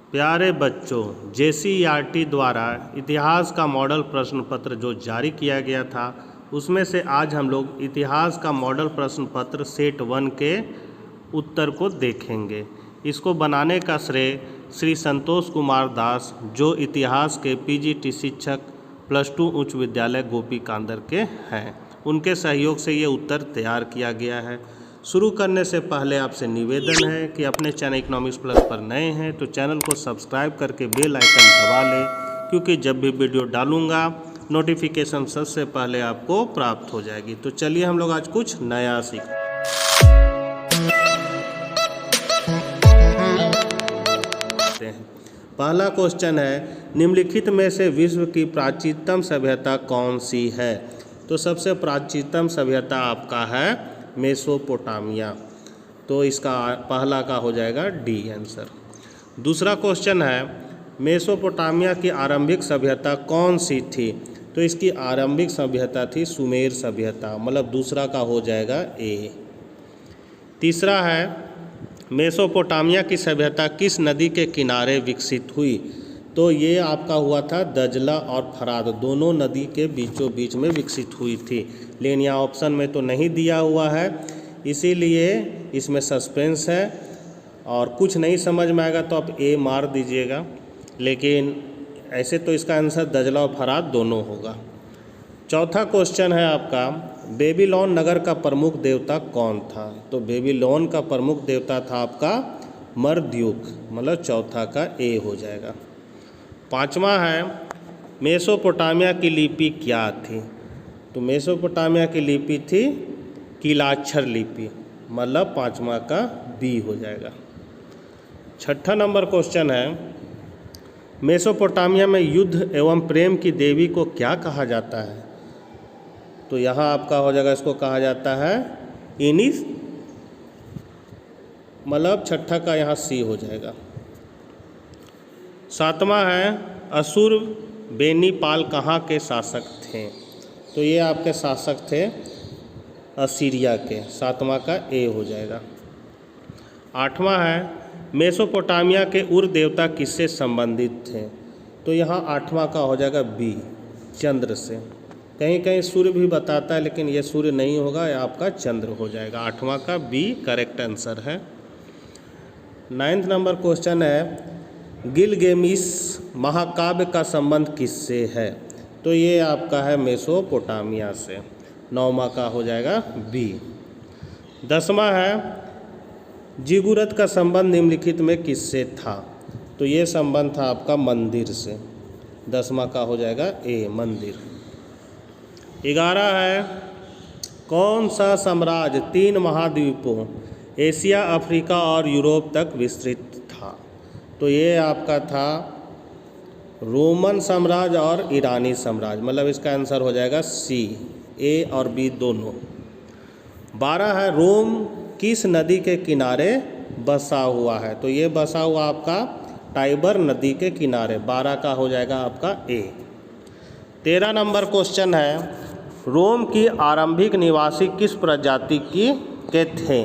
प्यारे बच्चों, JCERT द्वारा इतिहास का मॉडल प्रश्न पत्र जो जारी किया गया था, उसमें से आज हम लोग इतिहास का मॉडल प्रश्न पत्र सेट 1 के उत्तर को देखेंगे। इसको बनाने का श्रेय श्री संतोष कुमार दास, जो इतिहास के PGT शिक्षक +2 उच्च विद्यालय गोपी कांदर के हैं, उनके सहयोग से ये उत्तर तैयार किया गया है। शुरू करने से पहले आपसे निवेदन है कि अपने चैनल इकोनॉमिक्स प्लस पर नए हैं तो चैनल को सब्सक्राइब करके बेल आइकन दबा लें, क्योंकि जब भी वीडियो डालूंगा नोटिफिकेशन सबसे पहले आपको प्राप्त हो जाएगी। तो चलिए हम लोग आज कुछ नया सीखते हैं। पहला क्वेश्चन है, निम्नलिखित में से विश्व की प्राचीनतम सभ्यता कौन सी है? तो सबसे प्राचीनतम सभ्यता आपका है मेसोपोटामिया। तो इसका पहला का हो जाएगा डी आंसर। दूसरा क्वेश्चन है, मेसोपोटामिया की आरंभिक सभ्यता कौन सी थी? तो इसकी आरंभिक सभ्यता थी सुमेर सभ्यता, मतलब दूसरा का हो जाएगा ए। तीसरा है, मेसोपोटामिया की सभ्यता किस नदी के किनारे विकसित हुई? तो ये आपका हुआ था दजला और फरात, दोनों नदी के बीचों बीच में विकसित हुई थी, लेकिन यहाँ ऑप्शन में तो नहीं दिया हुआ है, इसीलिए इसमें सस्पेंस है और कुछ नहीं समझ में आएगा तो आप ए मार दीजिएगा, लेकिन ऐसे तो इसका आंसर दजला और फरात दोनों होगा। चौथा क्वेश्चन है आपका, बेबीलोन नगर का प्रमुख देवता कौन था? तो बेबीलोन का प्रमुख देवता था आपका मर्द्युक, मतलब चौथा का ए हो जाएगा। पांचवा है, मेसोपोटामिया की लिपि क्या थी? तो मेसोपोटामिया की लिपि थी कीलाक्षर लिपि, मतलब पांचवा का बी हो जाएगा। छठा नंबर क्वेश्चन है, मेसोपोटामिया में युद्ध एवं प्रेम की देवी को क्या कहा जाता है? तो यहाँ आपका हो जाएगा, इसको कहा जाता है इनिस, मतलब छठा का यहाँ सी हो जाएगा। सातवां है, असुर बेनीपाल कहाँ के शासक थे? तो ये आपके शासक थे असीरिया के, सातवां का ए हो जाएगा। आठवां है, मेसोपोटामिया के उर देवता किससे संबंधित थे? तो यहाँ आठवां का हो जाएगा बी, चंद्र से। कहीं कहीं सूर्य भी बताता है, लेकिन ये सूर्य नहीं होगा, यह आपका चंद्र हो जाएगा। आठवां का बी करेक्ट आंसर है। 9th नंबर क्वेश्चन है, गिलगेमिस महाकाव्य का संबंध किससे है? तो ये आपका है मेसोपोटामिया से, 9वां का हो जाएगा बी। 10वां है, जिगुरत का संबंध निम्नलिखित में किससे था? तो ये संबंध था आपका मंदिर से, 10वां का हो जाएगा ए, मंदिर। 11 है, कौन सा साम्राज्य 3 महाद्वीपों एशिया, अफ्रीका और यूरोप तक विस्तृत था? तो ये आपका था रोमन साम्राज्य और ईरानी साम्राज्य, मतलब इसका आंसर हो जाएगा सी, ए और बी दोनों। 12 है, रोम किस नदी के किनारे बसा हुआ है? तो ये बसा हुआ आपका टाइबर नदी के किनारे, 12 का हो जाएगा आपका ए। 13 नंबर क्वेश्चन है, रोम की आरंभिक निवासी किस प्रजाति के थे?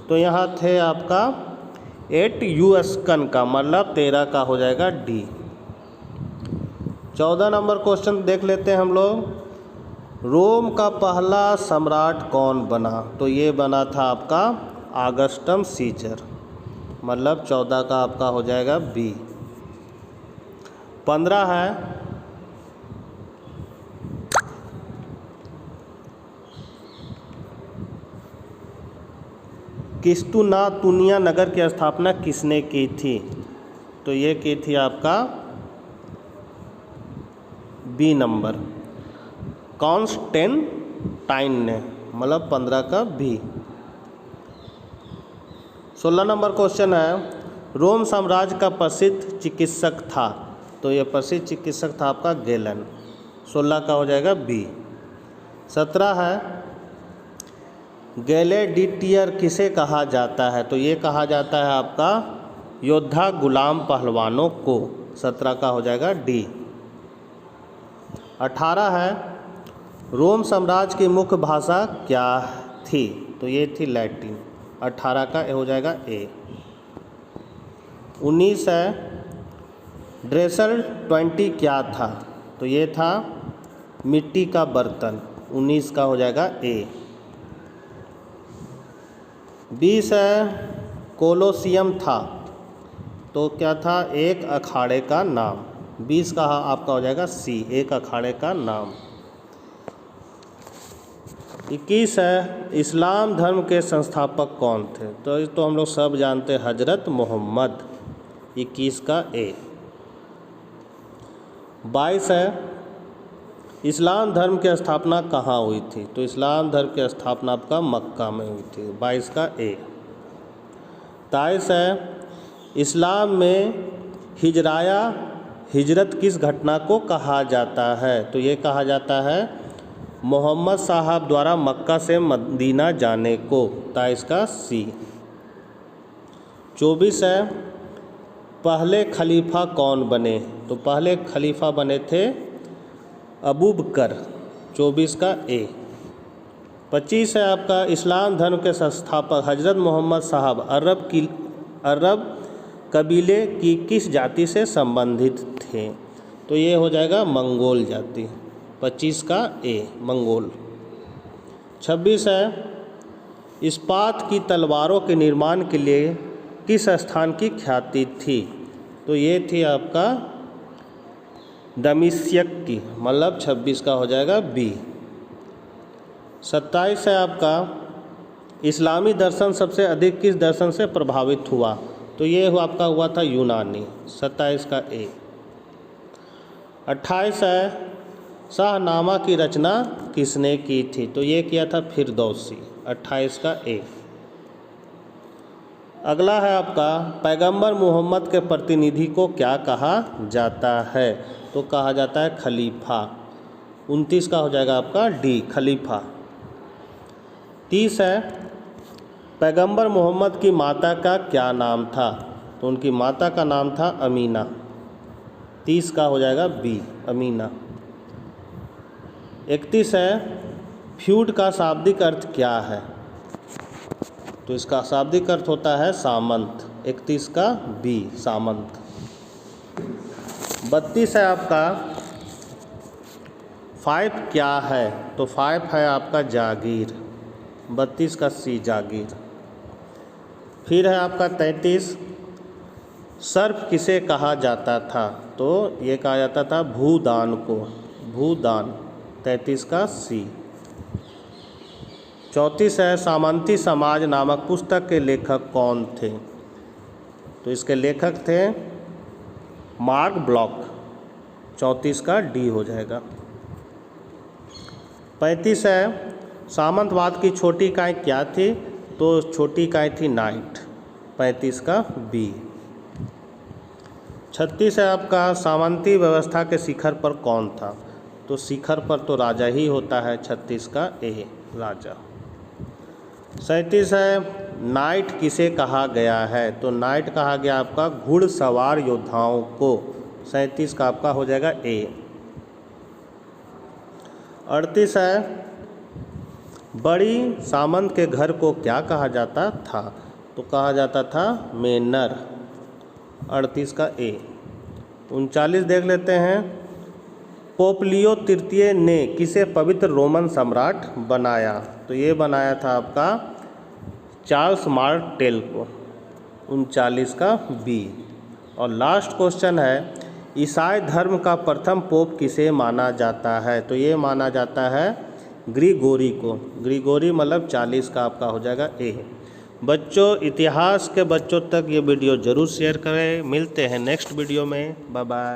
तो यहाँ थे आपका एट्यूस्कन का, मतलब 13 का हो जाएगा डी। 14 नंबर क्वेश्चन देख लेते हैं हम लोग, रोम का पहला सम्राट कौन बना? तो ये बना था आपका ऑगस्टस सीजर, मतलब 14 का आपका हो जाएगा बी। 15 है, किस्तुनातुनिया नगर की स्थापना किसने की थी? तो ये की थी आपका बी नंबर, कॉन्स्टेंटाइन ने, मतलब 15 का बी। 16 नंबर क्वेश्चन है, रोम साम्राज्य का प्रसिद्ध चिकित्सक था? तो ये प्रसिद्ध चिकित्सक था आपका गैलन, 16 का हो जाएगा बी। 17 है, गैलेडिटियर किसे कहा जाता है? तो ये कहा जाता है आपका योद्धा गुलाम पहलवानों को, 17 का हो जाएगा डी। 18 है, रोम साम्राज्य की मुख्य भाषा क्या थी? तो ये थी लैटिन, 18 का हो जाएगा ए। 19 है, ड्रेसर 20 क्या था? तो ये था मिट्टी का बर्तन, 19 का हो जाएगा ए। 20 है कोलोसियम था, तो क्या था? एक अखाड़े का नाम। 20 का आपका हो जाएगा सी, एक अखाड़े का नाम। 21 है इस्लाम धर्म के संस्थापक कौन थे? तो हम लोग सब जानते हैं, हजरत मोहम्मद। 21 का ए। 22 है इस्लाम धर्म की स्थापना कहाँ हुई थी? तो इस्लाम धर्म की स्थापना आपका मक्का में हुई थी। 22 का ए। 23 है इस्लाम में हिजरत किस घटना को कहा जाता है? तो ये कहा जाता है मोहम्मद साहब द्वारा मक्का से मदीना जाने को। 23 का सी। 24 है पहले खलीफा कौन बने? तो पहले खलीफा बने थे अबू बकर। 24 का ए। 25 है आपका इस्लाम धर्म के संस्थापक हजरत मोहम्मद साहब अरब कबीले की किस जाति से संबंधित थे? तो ये हो जाएगा मंगोल जाति। 25 का ए मंगोल। 26 है इस्पात की तलवारों के निर्माण के लिए किस स्थान की ख्याति थी? तो ये थी आपका दमिश्क की, मतलब 26 का हो जाएगा बी। 27 है आपका इस्लामी दर्शन सबसे अधिक किस दर्शन से प्रभावित हुआ? तो ये आपका हुआ था यूनानी। 27 का ए। 28 है शाहनामा की रचना किसने की थी? तो ये किया था फिरदौसी। 28 का ए। अगला है आपका पैगंबर मोहम्मद के प्रतिनिधि को क्या कहा जाता है? तो कहा जाता है खलीफा। 29 का हो जाएगा आपका डी खलीफा। 30 है पैगंबर मोहम्मद की माता का क्या नाम था? तो उनकी माता का नाम था अमीना। 30 का हो जाएगा बी अमीना। 31 है फ्यूड का शाब्दिक अर्थ क्या है? तो इसका शाब्दिक अर्थ होता है सामंत। 31 का बी सामंत। 32 है आपका 5 क्या है? तो 5 है आपका जागीर। 32 का सी जागीर। फिर है आपका 33 सर्प किसे कहा जाता था? तो ये कहा जाता था भूदान को, भूदान। 33 का सी। 34 है सामंती समाज नामक पुस्तक के लेखक कौन थे? तो इसके लेखक थे मार्क ब्लॉक। 34 का डी हो जाएगा। 35 है सामंतवाद की छोटी इकाई क्या थी? तो छोटी इकाई थी नाइट। 35 का बी। 36 है आपका सामंती व्यवस्था के शिखर पर कौन था? तो शिखर पर तो राजा ही होता है। 36 का ए राजा। 37 है नाइट किसे कहा गया है? तो नाइट कहा गया आपका घुड़सवार योद्धाओं को। 37 का आपका हो जाएगा ए। 38 है बड़ी सामंत के घर को क्या कहा जाता था? तो कहा जाता था मेनर। 38 का ए। 39 देख लेते हैं पोप लियो तृतीय ने किसे पवित्र रोमन सम्राट बनाया? तो ये बनाया था आपका चार्ल्स मार्टेल को। 39 का बी। और लास्ट क्वेश्चन है ईसाई धर्म का प्रथम पोप किसे माना जाता है? तो ये माना जाता है ग्रिगोरी को। ग्रिगोरी मतलब 40 का आपका हो जाएगा ए। बच्चों इतिहास के बच्चों तक ये वीडियो ज़रूर शेयर करें। मिलते हैं नेक्स्ट वीडियो में। Bye bye.